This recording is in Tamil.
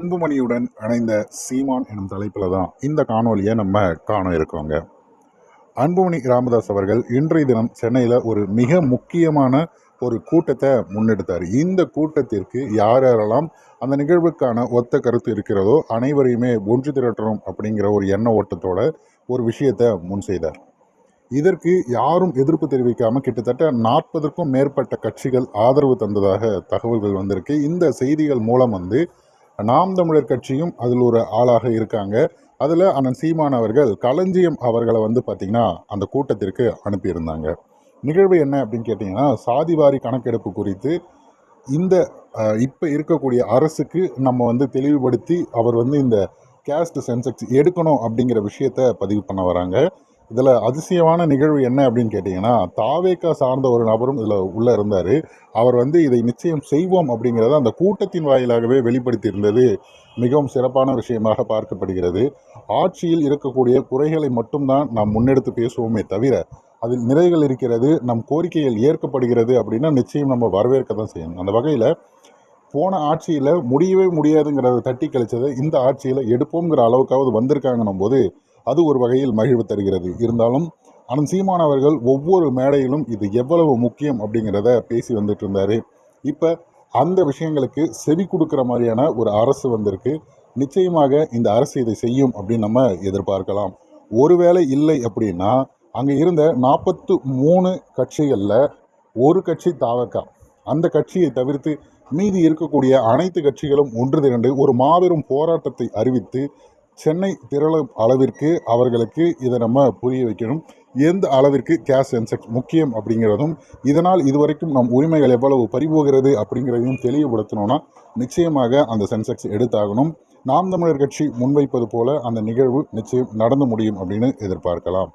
அன்புமணியுடன் இணைந்த சீமான் எனும் தலைப்பில் தான் இந்த காணொலியை நம்ம காண இருக்கோங்க. அன்புமணி ராமதாஸ் அவர்கள் இன்றைய தினம் சென்னையில் ஒரு மிக முக்கியமான ஒரு கூட்டத்தை முன்னெடுத்தார். இந்த கூட்டத்திற்கு யார் யாரெல்லாம் அந்த நிகழ்வுக்கான ஒத்த கருத்து இருக்கிறதோ அனைவரையுமே ஒன்று திரட்டணும் அப்படிங்கிற ஒரு எண்ண ஓட்டத்தோட ஒரு விஷயத்தை முன் செய்தார். இதற்கு யாரும் எதிர்ப்பு தெரிவிக்காமல் கிட்டத்தட்ட 40க்கும் மேற்பட்ட கட்சிகள் ஆதரவு தந்ததாக தகவல்கள் வந்திருக்கு. இந்த செய்திகள் மூலம் நாம் தமிழர் கட்சியும் அதில் ஒரு ஆளாக இருக்காங்க. அதில் அண்ணன் சீமான் அவர்கள் களஞ்சியம் அவர்களை பார்த்திங்கன்னா அந்த கூட்டத்திற்கு அனுப்பியிருந்தாங்க. நிகழ்வு என்ன அப்படின்னு கேட்டிங்கன்னா, சாதிவாரி கணக்கெடுப்பு குறித்து இந்த இப்போ இருக்கக்கூடிய அரசுக்கு நம்ம தெளிவுபடுத்தி அவர் இந்த கேஸ்ட் சென்செக்ஸ் எடுக்கணும் அப்படிங்கிற விஷயத்தை பதிவு பண்ண வராங்க. இதில் அதிசயமான நிகழ்வு என்ன அப்படின்னு கேட்டிங்கன்னா, தாவேக்கா சார்ந்த ஒரு நபரும் இதில் உள்ளே இருந்தார். அவர் இதை நிச்சயம் செய்வோம் அப்படிங்கிறத அந்த கூட்டத்தின் வாயிலாகவே வெளிப்படுத்தி இருந்தது மிகவும் சிறப்பான விஷயமாக பார்க்கப்படுகிறது. ஆட்சியில் இருக்கக்கூடிய குறைகளை மட்டும்தான் நாம் முன்னெடுத்து பேசுவோமே தவிர அதில் நிறைகள் இருக்கிறது, நம் கோரிக்கைகள் ஏற்கப்படுகிறது அப்படின்னா நிச்சயம் நம்ம வரவேற்க தான் செய்யணும். அந்த வகையில் போன ஆட்சியில் முடியவே முடியாதுங்கிறத தட்டி கழிச்சதை இந்த ஆட்சியில் எடுப்போங்கிற அளவுக்காவது வந்திருக்காங்கன்னும் போது அது ஒரு வகையில் மகிழ்வு தருகிறது. இருந்தாலும் அண்ணன் சீமான் அவர்கள் ஒவ்வொரு மேடையிலும் இது எவ்வளவு முக்கியம் அப்படிங்கிறத பேசி வந்துட்டு இருந்தார். இப்போ அந்த விஷயங்களுக்கு செவி கொடுக்குற மாதிரியான ஒரு அரசு வந்திருக்கு. நிச்சயமாக இந்த அரசு இதை செய்யும் அப்படின்னு நம்ம எதிர்பார்க்கலாம். ஒருவேளை இல்லை அப்படின்னா அங்கே இருந்த 43 கட்சிகளில் ஒரு கட்சி தாவக்கா, அந்த கட்சியை தவிர்த்து மீதி இருக்கக்கூடிய அனைத்து கட்சிகளும் ஒன்று திரண்டு ஒரு மாபெரும் போராட்டத்தை அறிவித்து சென்னை திரளும் அளவிற்கு அவர்களுக்கு இதை நம்ம புரிய வைக்கணும். எந்த அளவிற்கு கேஸ் சென்செக்ஸ் முக்கியம் அப்படிங்கிறதும், இதனால் இதுவரைக்கும் நம் உரிமைகள் எவ்வளவு பறிபோகிறது அப்படிங்கிறதையும் தெளிவுபடுத்தணும்னா நிச்சயமாக அந்த சென்செக்ஸ் எடுத்தாகணும். நாம் தமிழர் கட்சி முன்வைப்பது போல அந்த நிகழ்வு நிச்சயம் நடந்து முடியும் அப்படின்னு எதிர்பார்க்கலாம்.